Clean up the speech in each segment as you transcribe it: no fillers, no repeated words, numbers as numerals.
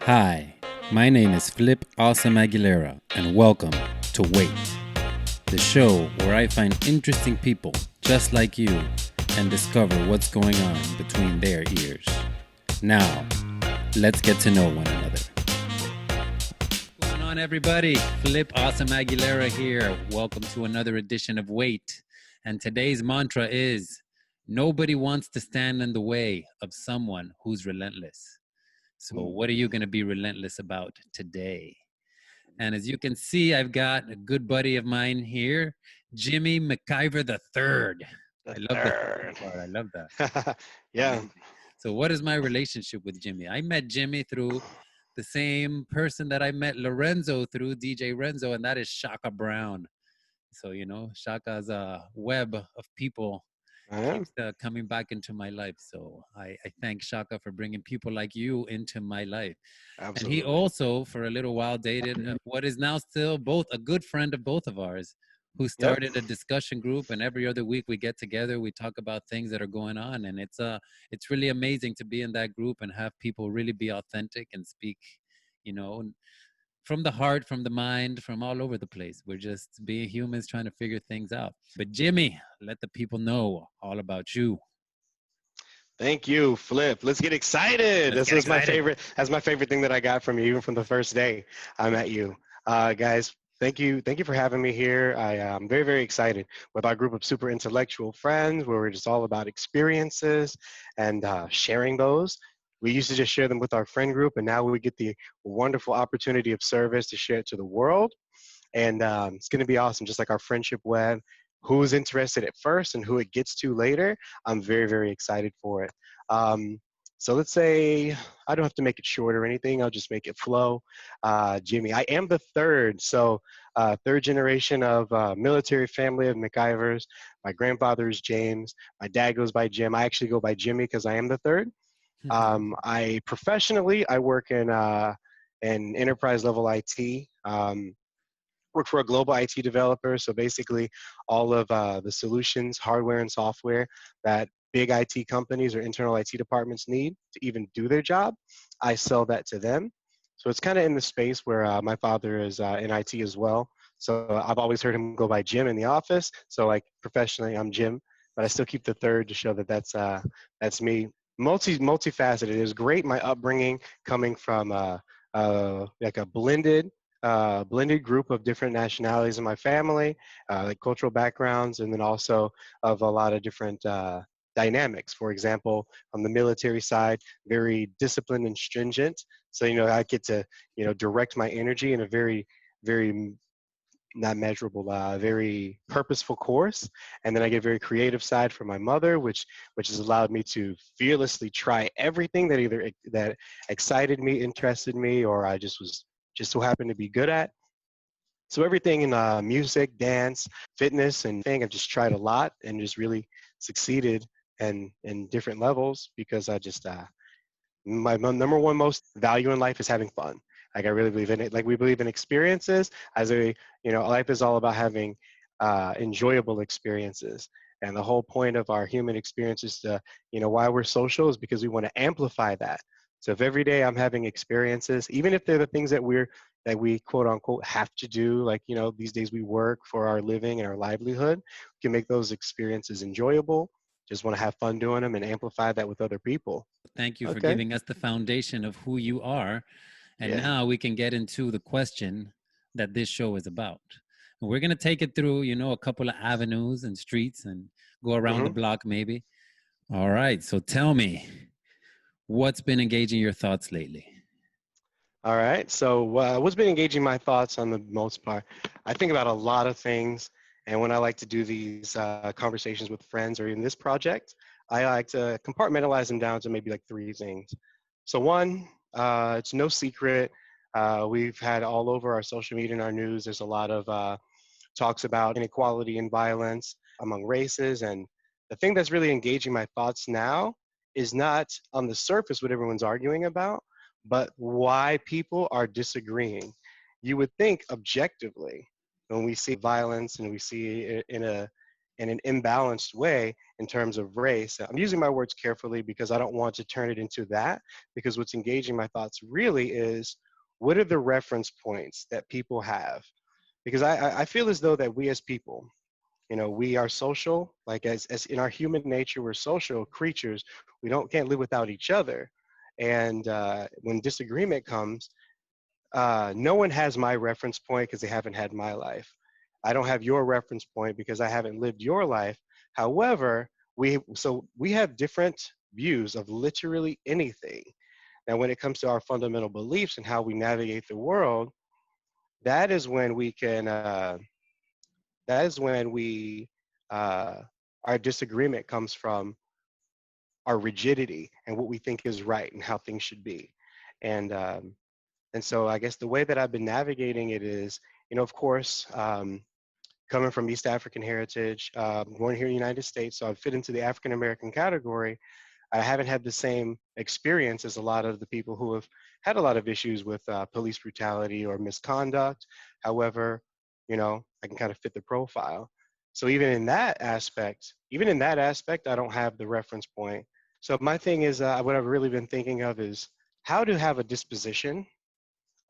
Hi, my name is Flip Awesome Aguilera, and welcome to WEYT, the show where I find interesting people just like you and discover what's going on between their ears. Now, let's get to know one another. What's going on, everybody? Flip Awesome Aguilera here. Welcome to another edition of WEYT. And today's mantra is nobody wants to stand in the way of someone who's relentless. So what are you going to be relentless about today? And as you can see, I've got a good buddy of mine here, Jimmy McIver III. I love the third part. I love that. Yeah. Amazing. So what is my relationship with Jimmy? I met Jimmy through the same person that I met Lorenzo through, DJ Renzo, and that is Shaka Brown. So, Shaka's a web of people keeps coming back into my life. So I thank Shaka for bringing people like you into my life. Absolutely. And he also, for a little while, dated what is now still both a good friend of both of ours, who started a discussion group. And every other week we get together, we talk about things that are going on. And it's really amazing to be in that group and have people really be authentic and speak, you know, from the heart, from the mind, from all over the place. We're just being humans trying to figure things out. But Jimmy, let the people know all about you. Thank you, Flip. Let's get excited. Let's get My excited. favorite. That's my favorite thing that I got from you, even from the first day I met you. Guys, thank you. Thank you for having me here. I am very, very excited with our group of super intellectual friends where we're just all about experiences and sharing those. We used to just share them with our friend group, and now we get the wonderful opportunity of service to share it to the world. And it's going to be awesome, just like our friendship web. Who's interested at first and who it gets to later, I'm very, very excited for it. So let's say I don't have to make it short or anything. I'll just make it flow. Jimmy, I am the third. So third generation of military family of McIvers. My grandfather is James. My dad goes by Jim. I actually go by Jimmy because I am the third. I professionally, I work in enterprise level IT. Work for a global IT developer. So basically, all of the solutions, hardware and software that big IT companies or internal IT departments need to even do their job, I sell that to them. So it's kind of in the space where my father is in IT as well. So I've always heard him go by Jim in the office. So like professionally, I'm Jim, but I still keep the third to show that that's me. Multifaceted. It was great. My upbringing coming from like a blended group of different nationalities in my family, like cultural backgrounds, and then also of a lot of different dynamics. For example, on the military side, very disciplined and stringent. So, I get to, direct my energy in a very, very not measurable, very purposeful course. And then I get very creative side from my mother, which has allowed me to fearlessly try everything that either that excited me, interested me, or I just so happened to be good at. So everything in music, dance, fitness, and thing, I've just tried a lot and just really succeeded and in different levels because I just my number one most value in life is having fun. Like I really believe in it. Like we believe in experiences as life is all about having enjoyable experiences. And the whole point of our human experience is to, why we're social is because we want to amplify that. So if every day I'm having experiences, even if they're the things that we quote unquote have to do, like, these days we work for our living and our livelihood, we can make those experiences enjoyable. Just want to have fun doing them and amplify that with other people. Thank you for Okay. giving us the foundation of who you are. And Yeah. now we can get into the question that this show is about. And we're going to take it through, a couple of avenues and streets and go around the Hmm. block maybe. All right. So tell me, what's been engaging your thoughts lately? All right. So, what's been engaging my thoughts on the most part? I think about a lot of things, and when I like to do these conversations with friends or in this project, I like to compartmentalize them down to maybe like three things. So, one, it's no secret. We've had all over our social media and our news. There's a lot of talks about inequality and violence among races, and the thing that's really engaging my thoughts now is not on the surface what everyone's arguing about but why people are disagreeing. You would think objectively, when we see violence and we see it in in an imbalanced way in terms of race. I'm using my words carefully because I don't want to turn it into that, because what's engaging my thoughts really is what are the reference points that people have? Because I feel as though that we as people, we are social, like as in our human nature, we're social creatures. We don't can't live without each other. And when disagreement comes, no one has my reference point because they haven't had my life. I don't have your reference point because I haven't lived your life. However, we have different views of literally anything. Now, when it comes to our fundamental beliefs and how we navigate the world, that is when we can. That is when we uh, our disagreement comes from our rigidity and what we think is right and how things should be. And and so I guess the way that I've been navigating it is, of course, coming from East African heritage, born here in the United States, so I fit into the African American category. I haven't had the same experience as a lot of the people who have had a lot of issues with police brutality or misconduct. However, I can kind of fit the profile. So even in that aspect, I don't have the reference point. So my thing is, what I've really been thinking of is how to have a disposition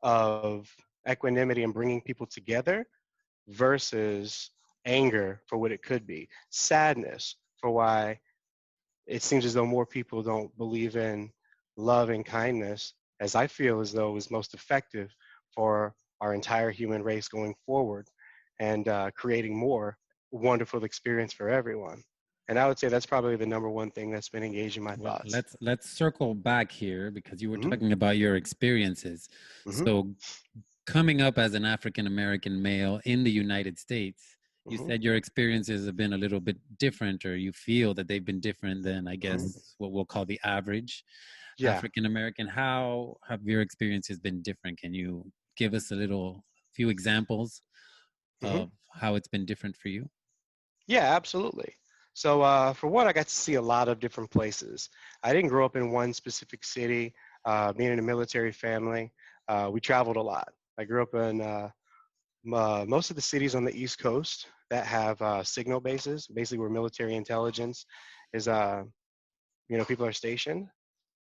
of equanimity and bringing people together versus anger for what it could be, sadness for why it seems as though more people don't believe in love and kindness, as I feel as though is most effective for our entire human race going forward and creating more wonderful experience for everyone. And I would say that's probably the number one thing that's been engaging my Well, thoughts. let's circle back here because you were Hmm. talking about your experiences. Hmm. So, coming up as an African American male in the United States, you Hmm. said your experiences have been a little bit different, or you feel that they've been different than, I Hmm. guess, what we'll call the average Yeah. African American. How have your experiences been different? Can you give us a few examples Hmm. of how it's been different for you? Yeah, absolutely. So for one, I got to see a lot of different places. I didn't grow up in one specific city. Being in a military family, we traveled a lot. I grew up in most of the cities on the East Coast that have signal bases, basically where military intelligence is, people are stationed.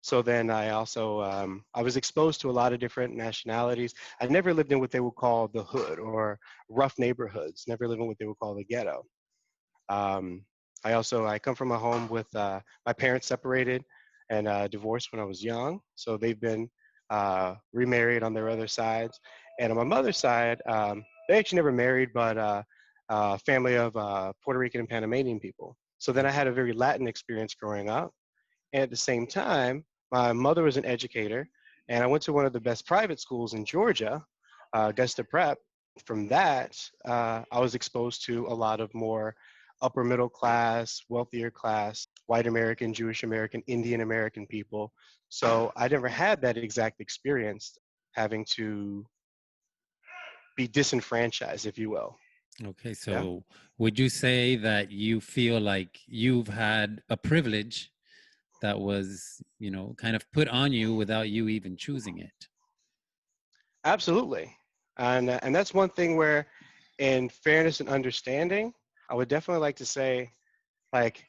So then I was exposed to a lot of different nationalities. I never lived in what they would call the hood or rough neighborhoods. Never lived in what they would call the ghetto. Um, I come from a home with my parents separated and divorced when I was young, so they've been remarried on their other sides. And on my mother's side, they actually never married, but a family of Puerto Rican and Panamanian people. So then I Okay. had a very Latin experience growing up. And at the same time, my mother was an educator, and I went to one of the best private schools in Georgia, Augusta Prep. From that, I was exposed to a lot of more upper middle class, wealthier class, white American, Jewish American, Indian American people. So I never had that exact experience having to be disenfranchised, if you will. Okay, Yeah. so would you say that you feel like you've had a privilege that was, kind of put on you without you even choosing it? Absolutely. And that's one thing where, in fairness and understanding, I would definitely like to say, like,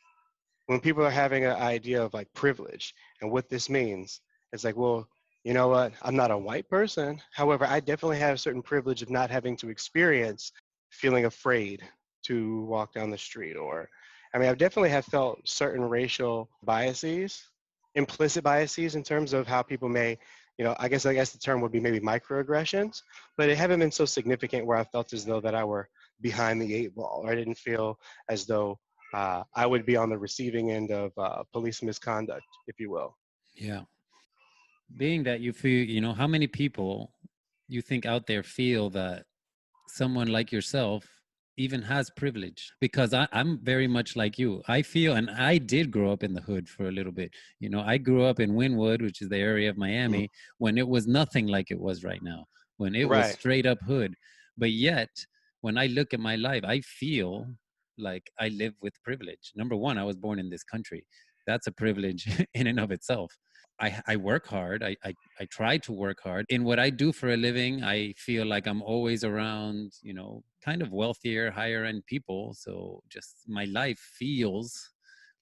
when people are having an idea of like privilege and what this means, it's like, well, you know what? I'm not a white person. However, I definitely have a certain privilege of not having to experience feeling afraid to walk down the street. Or, I mean, I've definitely have felt certain racial biases, implicit biases in terms of how people may, I guess the term would be maybe microaggressions, but it haven't been so significant where I felt as though that I were behind the eight ball, or I didn't feel as though I would be on the receiving end of police misconduct, if you will. Yeah. Being that you feel, how many people you think out there feel that someone like yourself even has privilege? Because I'm very much like you. I feel, and I did grow up in the hood for a little bit. I grew up in Wynwood, which is the area of Mhm. Miami, when it was nothing like it was right now, when it was Right. straight up hood. But yet, when I look at my life, I feel like I live with privilege. Number one, I was born in this country. that's a privilege in and of itself. I work hard. I try to work hard. In what I do for a living, I feel like I'm always around, kind of wealthier, higher end people. So just my life feels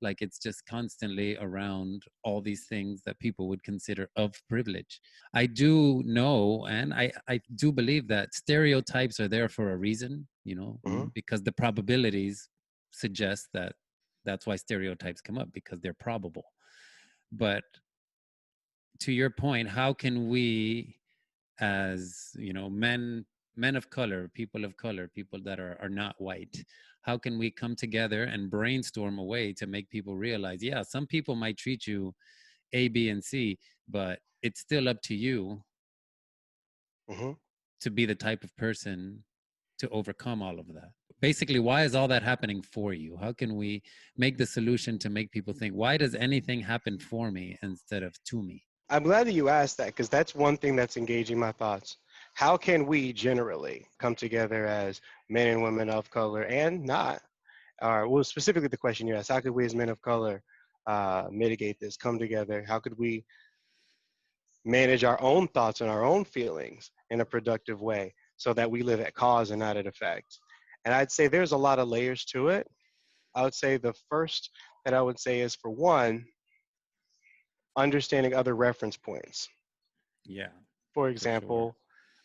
like it's just constantly around all these things that people would consider of privilege. I do know, and I do believe that stereotypes are there for a reason, Hmm. because the probabilities suggest that that's why stereotypes come up, because they're probable. But to your point, how can we, as men of color, people that are not white, how can we come together and brainstorm a way to make people realize, yeah, some people might treat you A, B, and C, but it's still up to you Hmm. to be the type of person to overcome all of that. Basically, why is all that happening for you? How can we make the solution to make people think, why does anything happen for me instead of to me? I'm glad that you asked that because that's one thing that's engaging my thoughts. How can we generally come together as men and women of color and not? Or, well, specifically the question you asked, how could we as men of color mitigate this, come together? How could we manage our own thoughts and our own feelings in a productive way so that we live at cause and not at effect? And I'd say there's a lot of layers to it. I would say the first that I would say is, for one, understanding other reference points. Yeah, For for sure. example,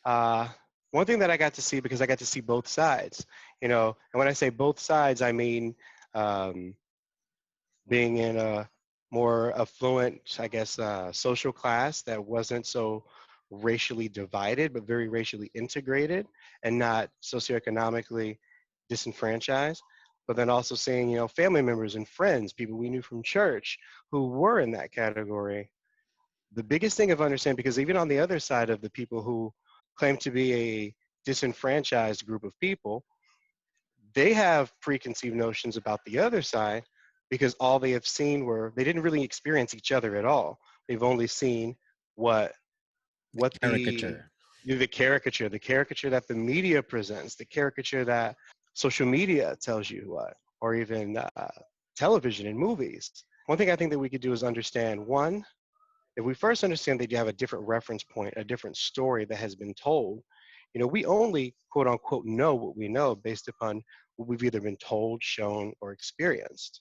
uh, one thing that I got to see, because I got to see both sides, and when I say both sides, I mean um, being in a more affluent, I guess, social class that wasn't so racially divided, but very racially integrated and not socioeconomically disenfranchised. But then also seeing, family members and friends, people we knew from church who were in that category. The biggest thing of understanding, because even on the other side of the people who claim to be a disenfranchised group of people, they have preconceived notions about the other side because all they have seen were, they didn't really experience each other at all. They've only seen what what Caricature. the caricature that the media presents, the caricature that social media tells you what, or even television and movies. One thing I think that we could do is understand, one, if we first understand that you have a different reference point, a different story that has been told, we only quote unquote know what we know based upon what we've either been told, shown, or experienced.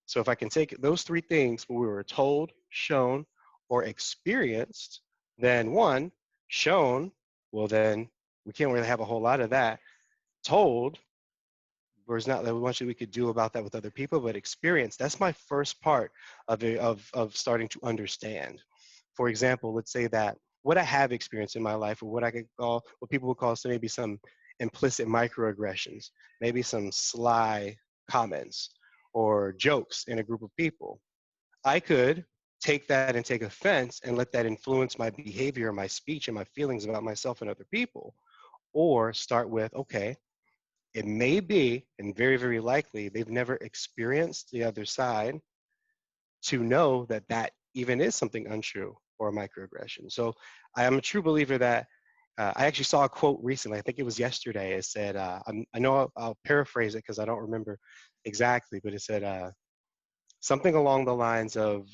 So if I can take those three things, what we were told, shown, or experienced, then one, shown, well then we can't really have a whole lot of that. Told, there's not that much that we could do about that with other people, but experience, that's my first part of starting to understand. For example, let's say that what I have experienced in my life, or what I could call, what people would call, so maybe some implicit microaggressions, maybe some sly comments or jokes in a group of people. I could take that and take offense and let that influence my behavior, my speech, and my feelings about myself and other people. Or start with, okay, it may be, and very, very likely, they've never experienced the other side to know that that even is something untrue or a microaggression. So I am a true believer that I actually saw a quote recently. I think it was yesterday. It said, I know I'll paraphrase it because I don't remember exactly, but it said something along the lines of,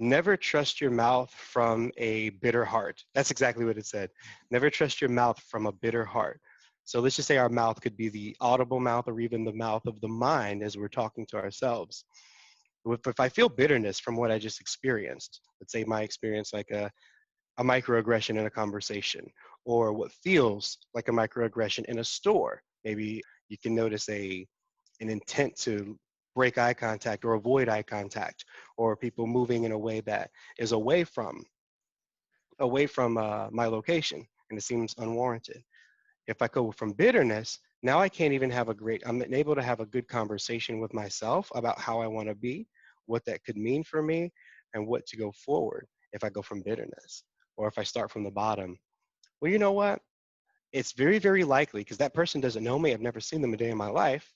never trust your mouth from a bitter heart. That's exactly what it said. Never trust your mouth from a bitter heart. So let's just say our mouth could be the audible mouth or even the mouth of the mind as we're talking to ourselves. If I feel bitterness from what I just experienced, let's say my experience like a microaggression in a conversation, or what feels like a microaggression in a store. Maybe you can notice an intent to break eye contact or avoid eye contact, or people moving in a way that is away from my location, and it seems unwarranted. If I go from bitterness, now I can't even have I'm able to have a good conversation with myself about how I want to be, what that could mean for me, and what to go forward if I go from bitterness. Or if I start from the bottom, well, you know what? It's very, very likely, because that person doesn't know me, I've never seen them a day in my life.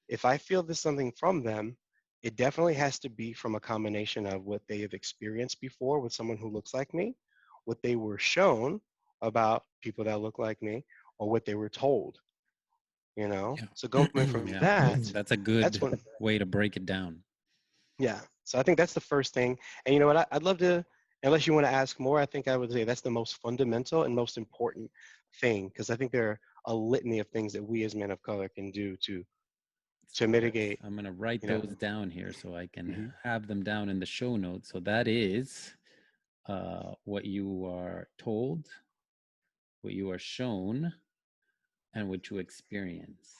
If I feel there's something from them, it definitely has to be from a combination of what they have experienced before with someone who looks like me, what they were shown about people that look like me, or what they were told. Yeah. So going from Yeah, that, that's a that's good when way to break it down. Yeah. So I think that's the first thing. And you know what? I'd love to, unless you want to ask more, I think I would say that's the most fundamental and most important thing, because I think there are a litany of things that we as men of color can do to So mitigate, I'm going to write you know. those down here so I can Hmm. have them down in the show notes. So that is what you are told, what you are shown, and what you experience.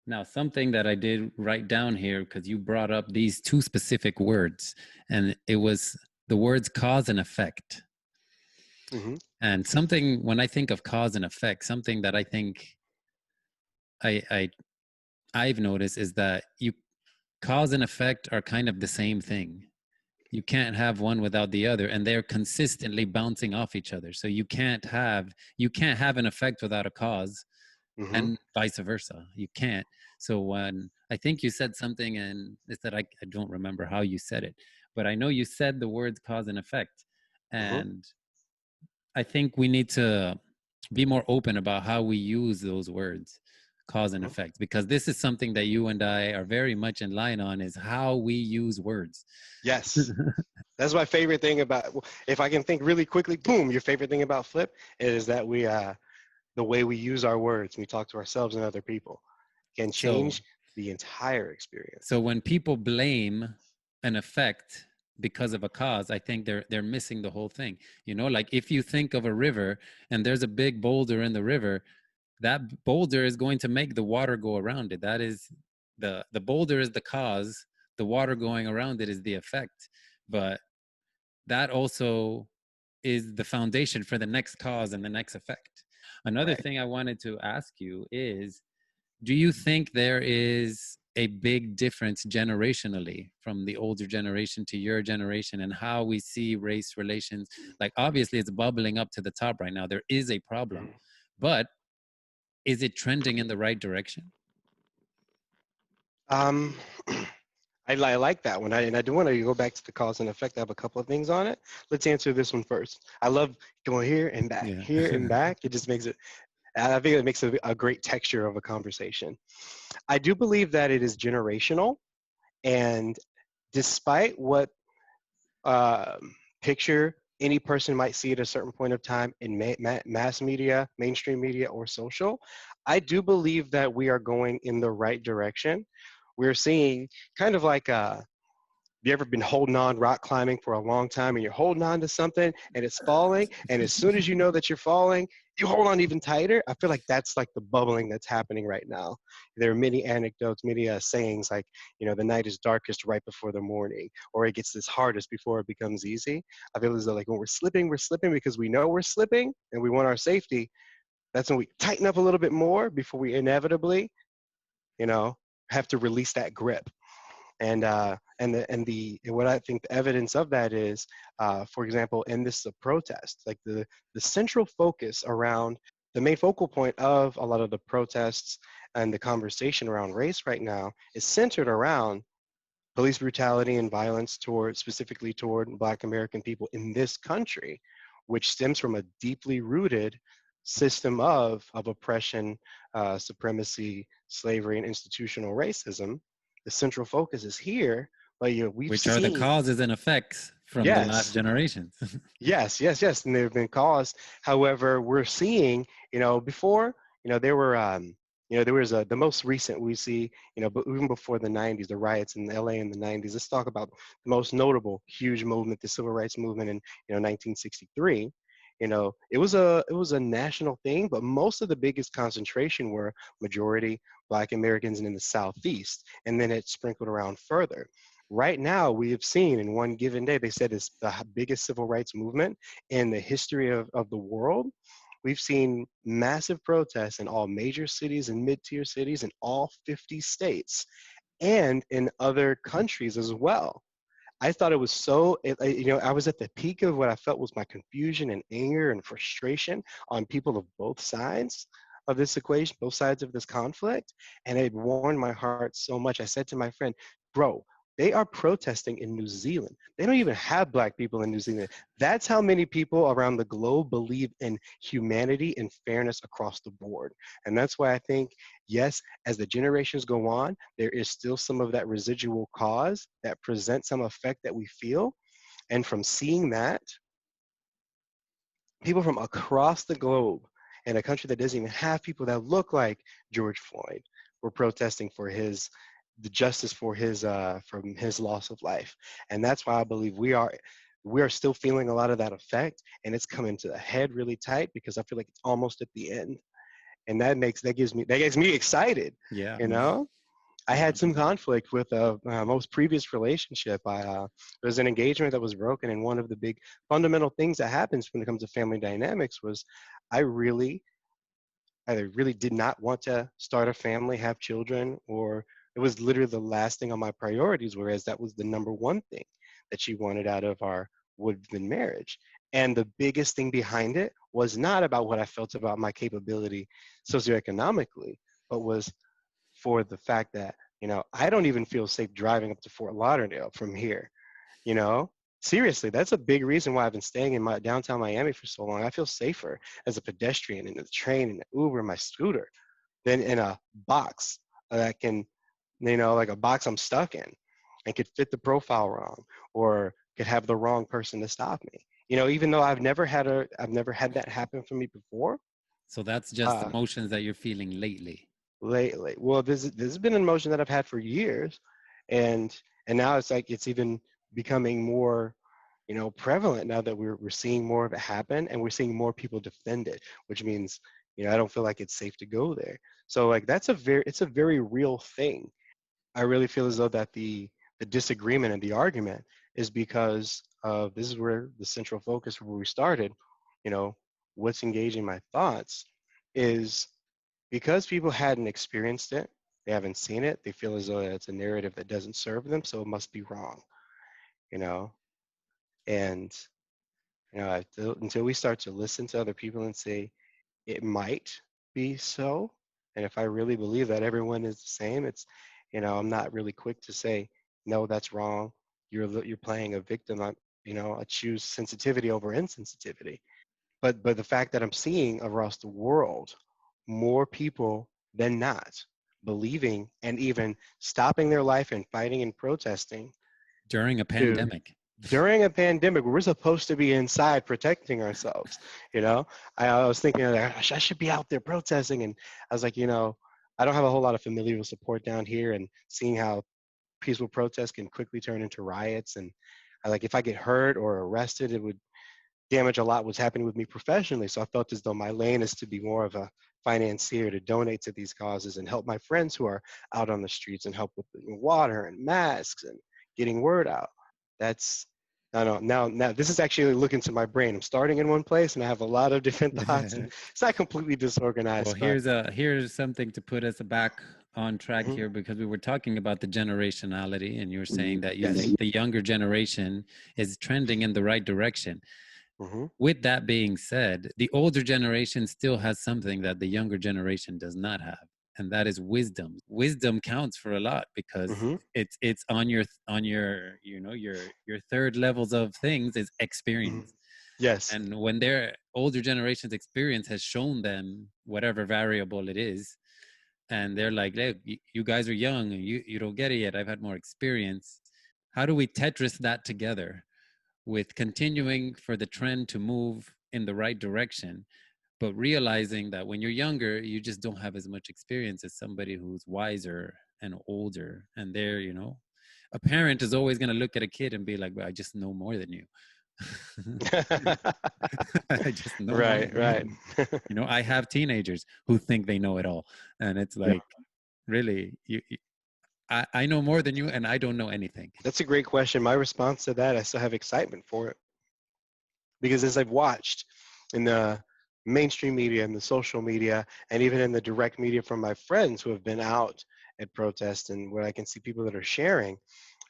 Now, something that I did write down here because you brought up these two specific words, and it was the words cause and effect. Hmm. And something, when I think of cause and effect, something that I think I, I I've noticed is that you cause and effect are kind of the same thing. You can't have one without the other, and they're consistently bouncing off each other. So you can't have an effect without a cause, Hmm. and vice versa. You can't. So when I think you said something, and it's that I don't remember how you said it, but I know you said the words cause and effect, Hmm. and I think we need to be more open about how we use those words, cause and Hmm. effect, because this is something that you and I are very much in line on, is how we use words. Yes. That's my favorite thing about, if I can think really quickly, boom, your favorite thing about Flip is that the way we use our words, we talk to ourselves and other people, can So change the entire experience. so when people blame an effect because of a cause, I think they're missing the whole thing. Like if you think of a river and there's a big boulder in the river, that boulder is going to make the water go around it. That is the boulder is the cause, the water going around it is the effect. But that also is the foundation for the next cause and the next effect. Another Right. thing I wanted to ask you is, do you think there is a big difference generationally from the older generation to your generation and how we see race relations? Like, obviously, it's bubbling up to the top right now. There is a problem, Mhm. but is it trending in the right direction? Um, I like that one. And I do want to go back to the cause and effect. I have a couple of things on it. Let's answer this one first. I love going Yeah. here and back. It just makes it, I think it makes a great texture of a conversation. I do believe that it is generational. And despite what picture any person might see at a certain point of time in mass media, mainstream media, or social, I do believe that we are going in the right direction. We're seeing kind of like you ever been holding on rock climbing for a long time and you're holding on to something and it's falling, and as soon as you know that you're falling, you hold on even tighter? I feel like that's like the bubbling that's happening right now. There are many anecdotes, many sayings like, the night is darkest right before the morning, or it gets this hardest before it becomes easy. I feel as though like when we're slipping because we know we're slipping and we want our safety. That's when we tighten up a little bit more before we inevitably, you know, have to release that grip. And what I think the evidence of that is, for example, in this protest, like the central focus around the main focal point of a lot of the protests and the conversation around race right now is centered around police brutality and violence toward, specifically toward Black American people in this country, which stems from a deeply rooted system of oppression, supremacy, slavery, and institutional racism. The central focus is here, but we've Which are the seen, causes and effects from the last yes, generations. yes, yes, yes, and they've been caused. However, we're seeing, before, there were, there was the most recent we see, but even before the 90s, the riots in LA in the 90s. Let's talk about the most notable, huge movement, the civil rights movement in, 1963. It was a national thing, but most of the biggest concentration were majority Black Americans in the Southeast, and then it sprinkled around further. Right now, we have seen in one given day, they said it's the biggest civil rights movement in the history of the world. We've seen massive protests in all major cities and mid-tier cities in all 50 states and in other countries as well. I thought it was I was at the peak of what I felt was my confusion and anger and frustration on people of both sides of this equation, both sides of this conflict. And it warmed my heart so much. I said to my friend, bro, They are protesting in New Zealand. They don't even have black people in New Zealand. That's how many people around the globe believe in humanity and fairness across the board. And that's why I think, yes, as the generations go on, there is still some of that residual cause that presents some effect that we feel. And from seeing that, people from across the globe in a country that doesn't even have people that look like George Floyd were protesting for the justice for his from his loss of life. And that's why I believe we are still feeling a lot of that effect, and it's coming to the head really tight because I feel like it's almost at the end. And that gets me excited, Yeah. you know. I had Mhm. some conflict with a most previous relationship. There was an engagement that was broken, and one of the big fundamental things that happens when it comes to family dynamics was I really, I really did not want to start a family, have children, or it was literally the last thing on my priorities, whereas that was the number one thing that she wanted out of our would-have-been marriage. And the biggest thing behind it was not about what I felt about my capability socioeconomically, but was for the fact that, I don't even feel safe driving up to Fort Lauderdale from here, you know? Seriously, that's a big reason why I've been staying in my downtown Miami for so long. I feel safer as a pedestrian in the train and the Uber and my scooter than in a box that can, like a box I'm stuck in and could fit the profile wrong or could have the wrong person to stop me. Even though I've never had that happen for me before. So that's just Uh, emotions that you're feeling lately. Lately. Well, this has been an emotion that I've had for years, and now it's like it's even becoming more, prevalent now that we're seeing more of it happen, and we're seeing more people defend it, which means, I don't feel like it's safe to go there. So like it's a very real thing. I really feel as though that the disagreement and the argument is because of this is where the central focus where we started, you know, what's engaging my thoughts is because people hadn't experienced it, they haven't seen it, they feel as though it's a narrative that doesn't serve them, so it must be wrong, you know? And, until we start to listen to other people and say, it might be so, and if I really believe that everyone is the same, I'm not really quick to say, no, that's wrong. You're playing a victim. I choose sensitivity over insensitivity. But the fact that I'm seeing across the world more people than not believing and even stopping their life and fighting and protesting During a to pandemic. during a pandemic where we're supposed to be inside protecting ourselves. you know I was thinking like, I should be out there protesting, and I was like, I don't have a whole lot of familial support down here, and seeing how peaceful protests can quickly turn into riots, and I like if I get hurt or arrested, it would damage a lot what's happening with me professionally. So I felt as though my lane is to be more of a financier to donate to these causes and help my friends who are out on the streets and help with water and masks and getting word out. That's I don't know. Now this is actually looking to my brain. I'm starting in one place and I have a lot of different thoughts and it's not completely Well, disorganized, but here's something to put us back on track mhm, here because we were talking about the generationality, and you're saying that you yes. think the younger generation is trending in the right direction. Hmm. With that being said, the older generation still has something that the younger generation does not have, and that is wisdom. Wisdom counts for a lot because Hmm. it's on your your third levels of things is Hmm. experience. Yes. And when their older generation's experience has shown them whatever variable it is, and they're like, "Look, you guys are young, and you don't get it yet. I've had more experience." How do we Tetris that together with continuing for the trend to move in the right direction, but realizing that when you're younger, you just don't have as much experience as somebody who's wiser and older, and a parent is always going to look at a kid and be like, "Well, I just know more than you." I just know more Right, than you. right. I have teenagers who think they know it all, and it's Yeah. like, really, I know more than you, and I don't know anything. That's a great question. My response to that, I still have excitement for it because as I've watched in the mainstream media and the social media, and even in the direct media from my friends who have been out at protests and where I can see people that are sharing,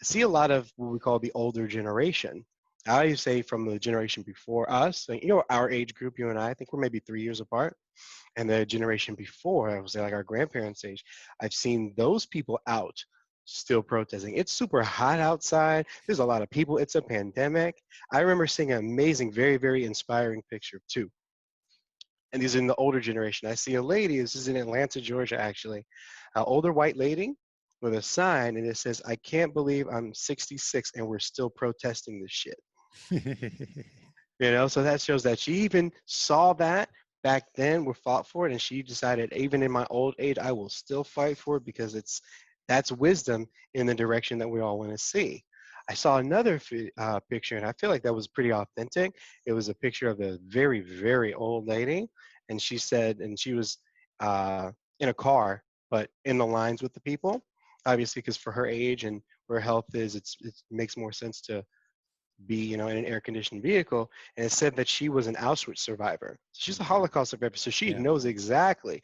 I see a lot of what we call the older generation. I say from the generation before us, like, our age group, you and I think we're maybe 3 years apart. And the generation before, I would say like our grandparents' age, I've seen those people out still protesting. It's super hot outside. There's a lot of people. It's a pandemic. I remember seeing an amazing, very, very inspiring picture too. And these are in the older generation. I see a lady, this is in Atlanta, Georgia, actually, an older white lady with a sign, and it says, I can't believe I'm 66 and we're still protesting this shit. So that shows that she even saw that back then, we fought for it, and she decided, even in my old age, I will still fight for it because that's wisdom in the direction that we all want to see. I saw another picture, and I feel like that was pretty authentic. It was a picture of a very, very old lady, and she said, and she was in a car, but in the lines with the people, obviously, because for her age and where health is, it makes more sense to be, in an air-conditioned vehicle. And it said that she was an Auschwitz survivor. She's a Holocaust survivor, so she Yeah. knows exactly.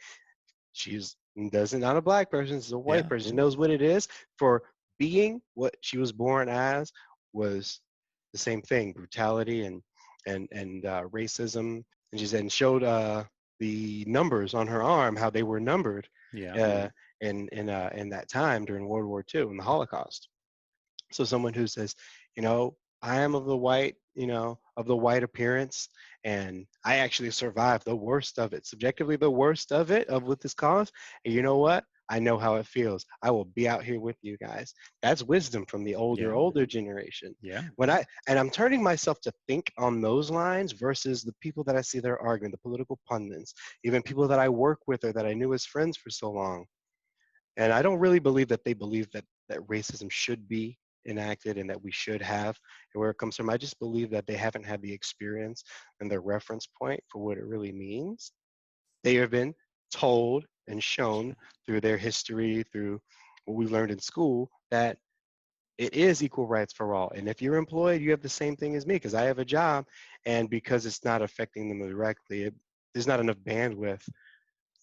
She's doesn't not a black person, she's a white Yeah. person. She knows what it is for being what she was born as was the same thing, brutality and racism. And she said and showed the numbers on her arm, how they were numbered Yeah. in that time during World War II and the Holocaust. So someone who says, I am of the white, of the white appearance, and I actually survived the worst of it, subjectively the worst of it, of with this cause. And you know what? I know how it feels. I will be out here with you guys. That's wisdom from the Yeah. older generation. Yeah. And I'm turning myself to think on those lines versus the people that I see that are arguing, the political pundits, even people that I work with or that I knew as friends for so long. And I don't really believe that they believe that racism should be enacted and that we should have and where it comes from. I just believe that they haven't had the experience and the reference point for what it really means. They have been told and shown through their history, through what we learned in school, that it is equal rights for all. And if you're employed, you have the same thing as me because I have a job. And because it's not affecting them directly, there's not enough bandwidth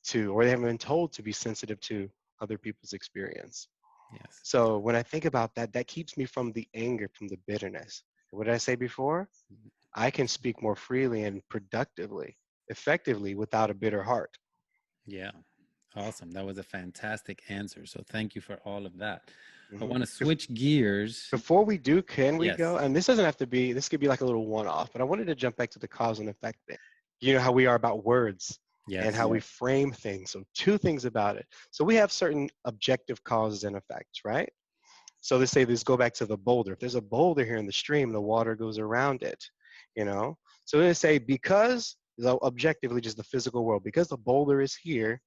to, or they haven't been told to be sensitive to other people's experience. Yes. So when I think about that, that keeps me from the anger, from the bitterness. What did I say before? I can speak more freely and productively, effectively, without a bitter heart. Yeah. Awesome. That was a fantastic answer. So thank you for all of that. I Hmm want to switch gears. Before we do, can we Yes. go? And this doesn't have to be, this could be like a little one-off, but I wanted to jump back to the cause and effect thing. You know how we are about words and how Yes. we frame things. So two things about it. So we have certain objective causes and effects, right? So let's say this, go back to the boulder. If there's a boulder here in the stream, the water goes around it, you know? So let's say because, objectively just the physical world, because the boulder is here,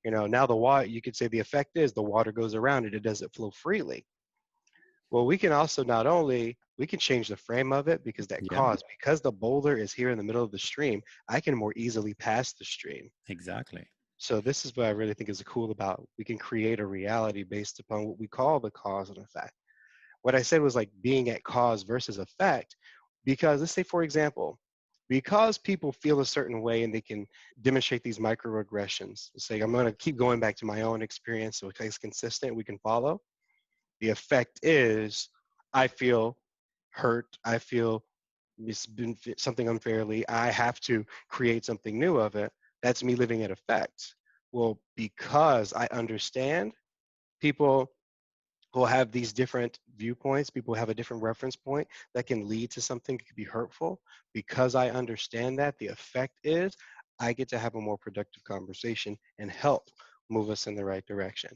now the water, you could say the effect is the water goes around it, it doesn't flow freely. Well, we can also not only, we can change the frame of it because that Yeah. cause, because the boulder is here in the middle of the stream, I can more easily pass the stream. Exactly. So this is what I really think is cool about, we can create a reality based upon what we call the cause and effect. What I said was like being at cause versus effect, because let's say, for example, because people feel a certain way and they can demonstrate these microaggressions. Say, I'm going to keep going back to my own experience so it's consistent, we can follow. The effect is I feel hurt, I feel it's been something unfairly, I have to create something new of it. That's me living at effect. Well, because I understand, people will have these different viewpoints. People have a different reference point that can lead to something that could be hurtful. Because I understand that, the effect is I get to have a more productive conversation and help move us in the right direction.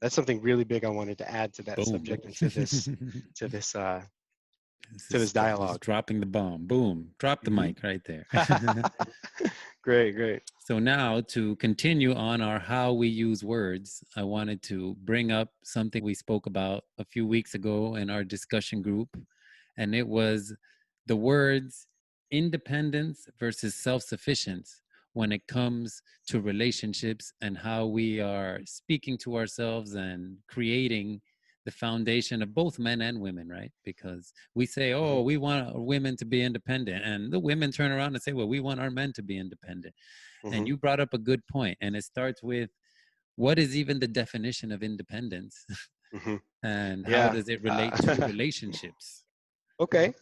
That's something really big I wanted to add to that Boom. subject and to this to this uh, This to is this just dialogue. dropping the bomb. Boom. Drop the Hmm mic right there. Great, great. So now to continue on our how we use words, I wanted to bring up something we spoke about a few weeks ago in our discussion group, and it was the words independence versus self-sufficiency when it comes to relationships and how we are speaking to ourselves and creating the foundation of both men and women, right? Because we say, Hmm oh, we want women to be independent, and the women turn around and say, well, we want our men to be independent. And hmm you brought up a good point, and it starts with what is even the definition of independence hmm and how Yeah. does it relate to relationships? Okay.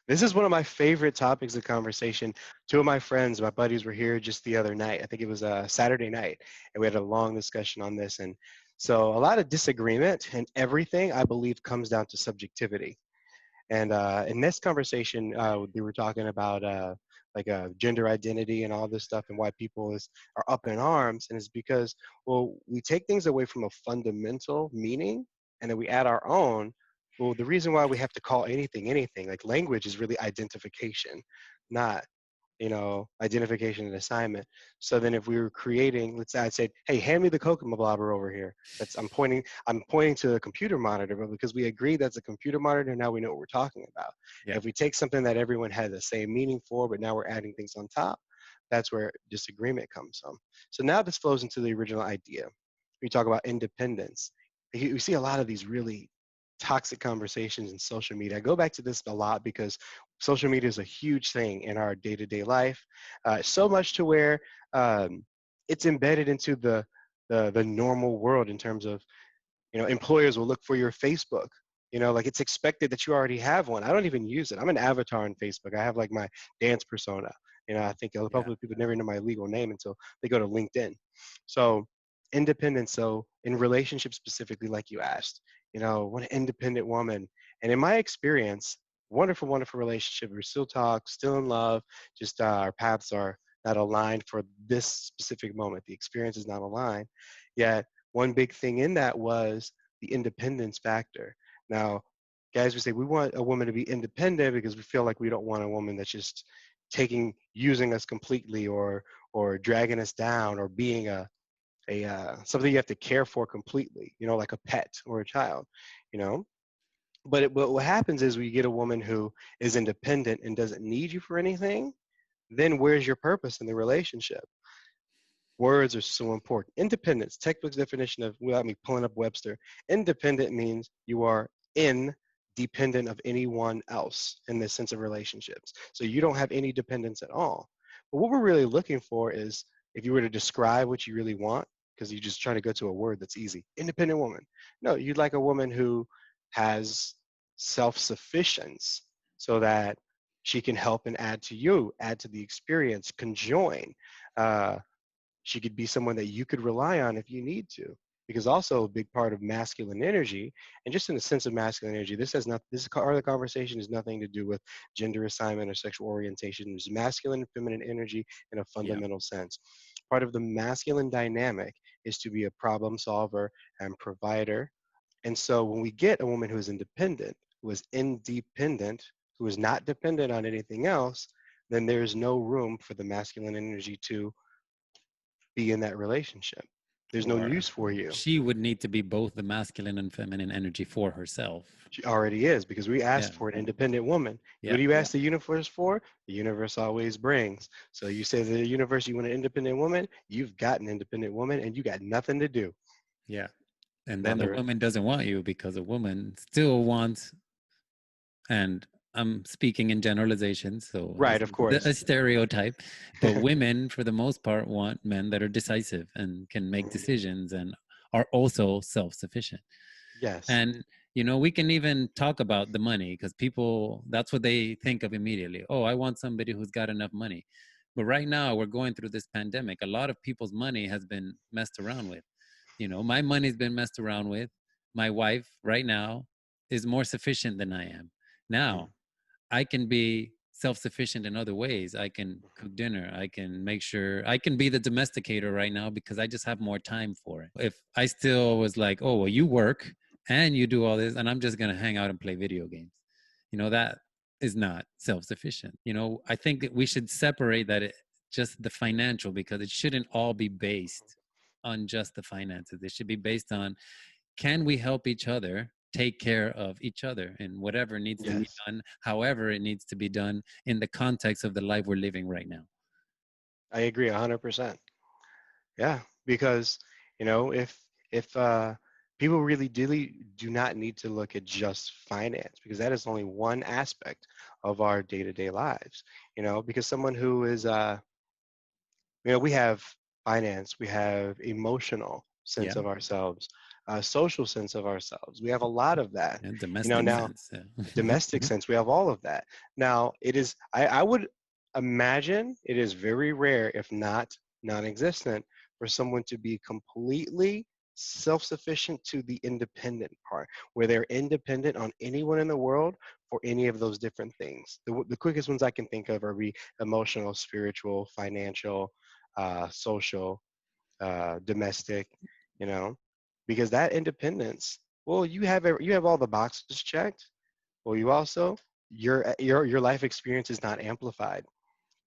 This is one of my favorite topics of conversation. Two of my friends, my buddies, were here just the other night. I think it was a Saturday night, and we had a long discussion on this. And So a lot of disagreement and everything, I believe, comes down to subjectivity. And in this conversation, we were talking about gender identity and all this stuff, and why people are up in arms. And it's because, well, we take things away from a fundamental meaning, and then we add our own. Well, the reason why we have to call anything anything, like language, is really identification, not identification and assignment. So then if we were creating, let's say I said, hey, hand me the Kokomo blobber over here. I'm pointing to the computer monitor, but because we agree that's a computer monitor, now we know what we're talking about. Yeah. If we take something that everyone had the same meaning for, but now we're adding things on top, that's where disagreement comes from. So now this flows into the original idea. We talk about independence. We see a lot of these really toxic conversations in social media. I go back to this a lot because social media is a huge thing in our day-to-day life, so much to where it's embedded into the normal world in terms of, employers will look for your Facebook. Like it's expected that you already have one. I don't even use it. I'm an avatar on Facebook. I have like my dance persona. I think a Yeah. couple of people never know my legal name until they go to LinkedIn. So independence. So in relationships specifically, like you asked, what an independent woman. And in my experience, wonderful, wonderful relationship. We still talk, still in love. Just our paths are not aligned for this specific moment. The experience is not aligned. Yet one big thing in that was the independence factor. Now, guys, we say we want a woman to be independent because we feel like we don't want a woman that's just using us completely, or dragging us down, or being a something you have to care for completely, like a pet or a child, you know. But what happens is we get a woman who is independent and doesn't need you for anything. Then where's your purpose in the relationship? Words are so important. Independence, textbook's definition of, without me pulling up Webster, independent means you are independent of anyone else in the sense of relationships. So you don't have any dependence at all. But what we're really looking for is, if you were to describe what you really want, because you just try to go to a word that's easy, independent woman. No, you'd like a woman who has self-sufficiency, so that she can help and add to you, add to the experience, conjoin. Uh, she could be someone that you could rely on if you need to. Because also a big part of masculine energy, and just in the sense of masculine energy, this part of the conversation has nothing to do with gender assignment or sexual orientation. There's masculine and feminine energy in a Yeah. fundamental sense. Part of the masculine dynamic is to be a problem solver and provider. And so when we get a woman who is independent, who is not dependent on anything else, then there's no room for the masculine energy to be in that relationship. There's no Or use for you. she would need to be both the masculine and feminine energy for herself. She already is, because we Yeah. asked for an independent woman. What Yeah. do you ask the universe for? The universe always brings. So you say to the universe you want an independent woman, you've got an independent woman, and you got nothing to do. Yeah. And then the Another, woman doesn't want you because a woman still wants, and I'm speaking in generalizations, so right, this of is a course. stereotype, but women, for the most part, want men that are decisive and can make Mhm. decisions and are also self sufficient. Yes. And, we can even talk about the money because people, that's what they think of immediately. Oh, I want somebody who's got enough money. But right now, we're going through this pandemic. A lot of people's money has been messed around with. My money's been messed around with. My wife right now is more sufficient than I am. Mm. Now, I can be self sufficient in other ways. I can cook dinner. I can make sure I can be the domesticator right now because I just have more time for it. If I still was like, oh, well, you work and you do all this, and I'm just going to hang out and play video games, that is not self sufficient. I think that we should separate just the financial, because it shouldn't all be based on just the finances. It should be based on, can we help each other take care of each other and whatever needs to be Yes, done, however it needs to be done in the context of the life we're living right now. I agree 100%. Yeah, because if people do not need to look at just finance, because that is only one aspect of our day-to-day lives. Because someone who is we have finance, we have emotional sense Yeah. of ourselves, social sense of ourselves. We have a lot of that. And domestic Now sense. Yeah. domestic sense, we have all of that. Now it is, I would imagine it is very rare, if not non-existent, for someone to be completely self-sufficient to the independent part, where they're independent on anyone in the world for any of those different things. The quickest ones I can think of are be emotional, spiritual, financial, social, domestic, you know, because that independence, well, you have all the boxes checked. Well, you also your life experience is not amplified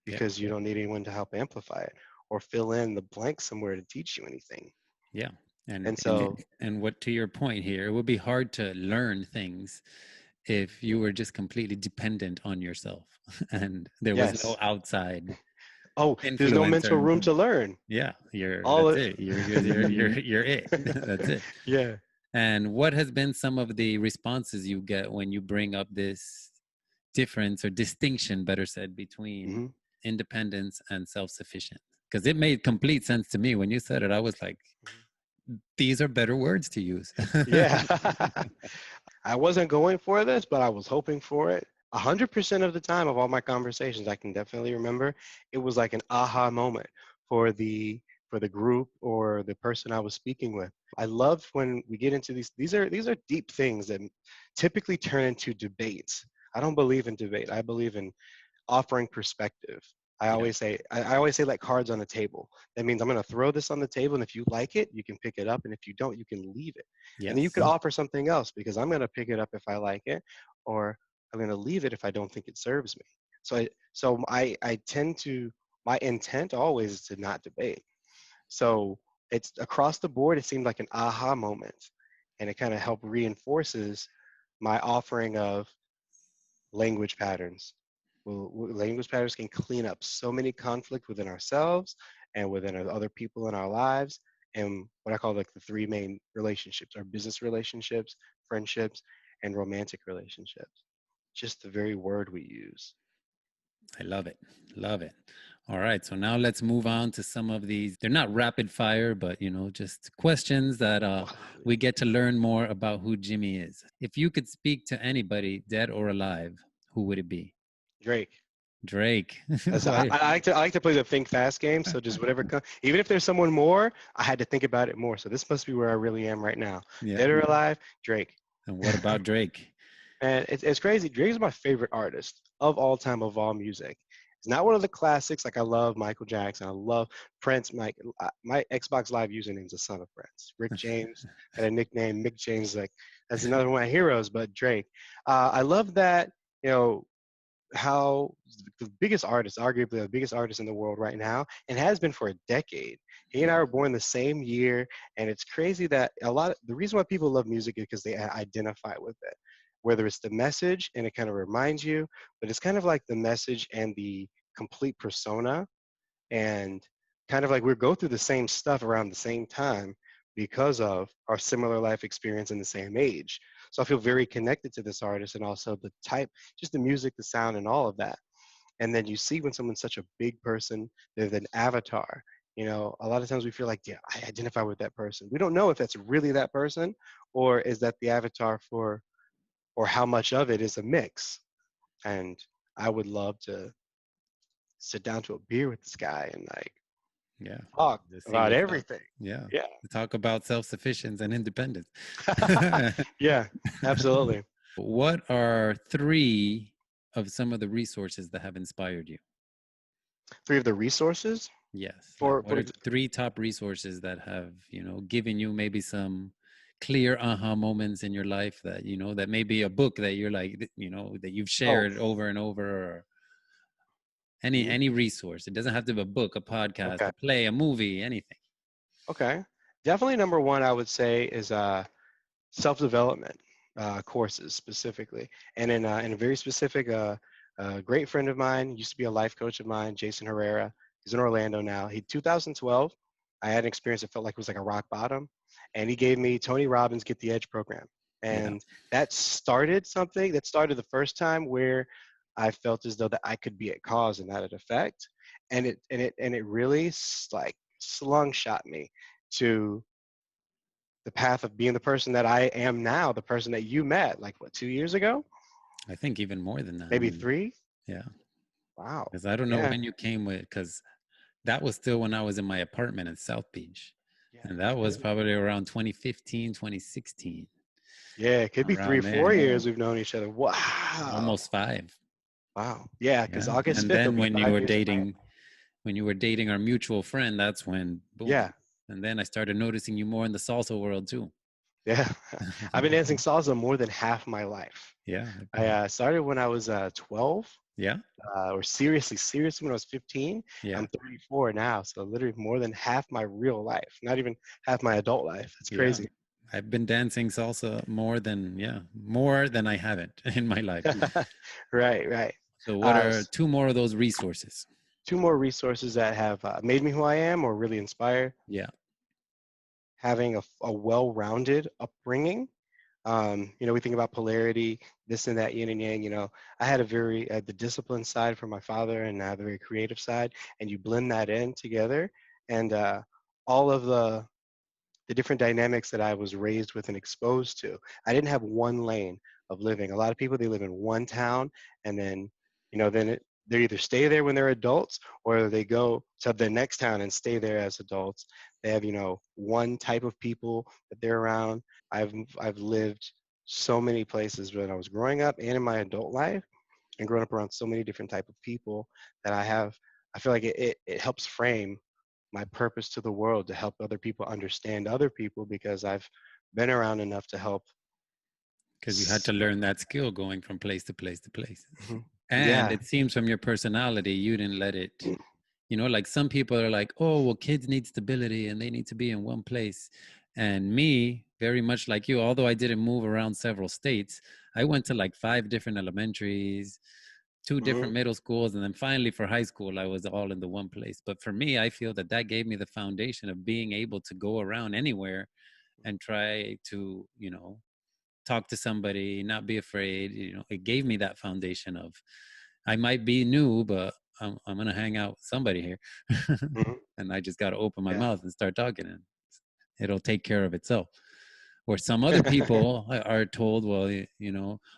Yeah. because you don't need anyone to help amplify it or fill in the blank somewhere to teach you anything. Yeah. And And so, and what to your point here, it would be hard to learn things if you were just completely dependent on yourself and there was no yes. outside Oh, there's no influence mental or room to learn. yeah, you're All that's it, it. You're it. That's it. yeah. And what has been some of the responses you get when you bring up this difference or distinction, better said, between Hmm. independence and self-sufficient? Because it made complete sense to me when you said it. I was like, these are better words to use. Yeah. I wasn't going for this, but I was hoping for it. 100% of the time of all my conversations, I can definitely remember it was like an aha moment for the group or the person I was speaking with. I love when we get into these are deep things that typically turn into debates. I don't believe in debate. I believe in offering perspective. Yeah. I always say like cards on the table. That means I'm going to throw this on the table, and if you like it, you can pick it up, and if you don't, you can leave it. And then you could Yes. offer something else because I'm going to pick it up if I like it, or I'm going to leave it if I don't think it serves me. So I tend to my intent always is to not debate. So it's across the board. It seemed like an aha moment, and it kind of helped reinforces my offering of language patterns. Well, language patterns can clean up so many conflict within ourselves and within other people in our lives. And what I call like the three main relationships are business relationships, friendships, and romantic relationships. Just the very word we use. I love it. Love it. All right. So now let's move on to some of these. They're not rapid fire, but just questions that we get to learn more about who Jimmy is. If you could speak to anybody, dead or alive, who would it be? Drake. Drake. As Why? I like to play the think fast game. So just whatever comes, even if there's someone more, I had to think about it more. So this must be where I really am right now. Yeah. Dead or alive, Drake. And what about Drake? And it's crazy. Drake's my favorite artist of all time of all music. It's not one of the classics. Like I love Michael Jackson. I love Prince. My Xbox Live username is the son of Prince. Rick James had a nickname. Mick James, like that's another one of my heroes. But Drake, I love that. You know how the biggest artist, arguably the biggest artist in the world right now, and has been for a decade. He and I Yeah. were born the same year, and it's crazy that the reason why people love music is because they identify with it, whether it's the message and it kind of reminds you, but it's kind of like the message and the complete persona, and kind of like we go through the same stuff around the same time because of our similar life experience in the same age. So I feel very connected to this artist and also the type, just the music, the sound, and all of that. And then you see when someone's such a big person, they're an avatar. A lot of times we feel like, yeah, I identify with that person. We don't know if that's really that person or is that the avatar for, or how much of it is a mix. And I would love to sit down to a beer with this guy and like Yeah. talk Just see about what's up. everything. Yeah. Yeah. Talk about self-sufficiency and independence. Yeah, absolutely. What are three of some of the resources that have inspired you? Three of the resources Yes. Like for what are the three top resources that have, given you maybe some clear aha moments in your life that, that may be a book that you're like, that you've oh, shared over and over or any mhm, any resource. It doesn't have to be a book, a podcast, okay. a play, a movie, anything. Okay. Definitely number one I would say is self-development courses specifically. And in a very specific, great friend of mine, used to be a life coach of mine, Jason Herrera. He's in Orlando now. 2012, I had an experience that felt like it was like a rock bottom. And he gave me Tony Robbins' Get the Edge program. Yeah. And that started something that started the first time where I felt as though that I could be at cause and not at effect. And it really like slung shot me to the path of being the person that I am now, the person that you met, like what, 2 years ago? I think even more than that. Maybe three? Yeah. Wow. Because I don't know Yeah. when you came with, because that was still when I was in my apartment in South Beach. Yeah, And that it's was been, probably around 2015, 2016, yeah, it could be three around or four there. years we've known each other. Wow. Almost 5. Wow. Yeah, because Yeah. August And 5th will then be 5 years in May. when you were dating our mutual friend, that's when boom. Yeah. And then I started noticing you more in the salsa world too. Yeah. I've been dancing salsa more than half my life. Yeah. I started when I was 12, Yeah. or seriously when I was 15. Yeah. I'm 34 now, so literally more than half my real life, not even half my adult life. It's Yeah. crazy. I've been dancing salsa more than I haven't in my life. Right, right. So what Uh, are s- two more of those resources? Two more resources that have made me who I am or really inspired: Yeah. having a well-rounded upbringing. We think about polarity, this and that, yin and yang. I had a very the disciplined side from my father, and I have a very creative side, and you blend that in together, and all of the different dynamics that I was raised with and exposed to. I didn't have one lane of living. A lot of people, they live in one town, and then, they either stay there when they're adults, or they go to the next town and stay there as adults. They have, one type of people that they're around. I've lived so many places when I was growing up and in my adult life, and growing up around so many different type of people that I feel like it helps frame my purpose to the world, to help other people understand other people, because I've been around enough to help. Because you had to learn that skill going from place to place to place. Mhm. And Yeah. it seems from your personality, you didn't let it, like some people are like, oh, well, kids need stability and they need to be in one place. And me, very much like you, although I didn't move around several states, I went to like 5 different elementaries, 2 Hmm. different middle schools, and then finally for high school, I was all in the one place. But for me, I feel that that gave me the foundation of being able to go around anywhere and try to, talk to somebody, not be afraid. It gave me that foundation of I might be new, but I'm going to hang out with somebody here. Hmm. And I just got to open my Yeah. mouth and start talking, and it'll take care of itself. Or some other people are told, well,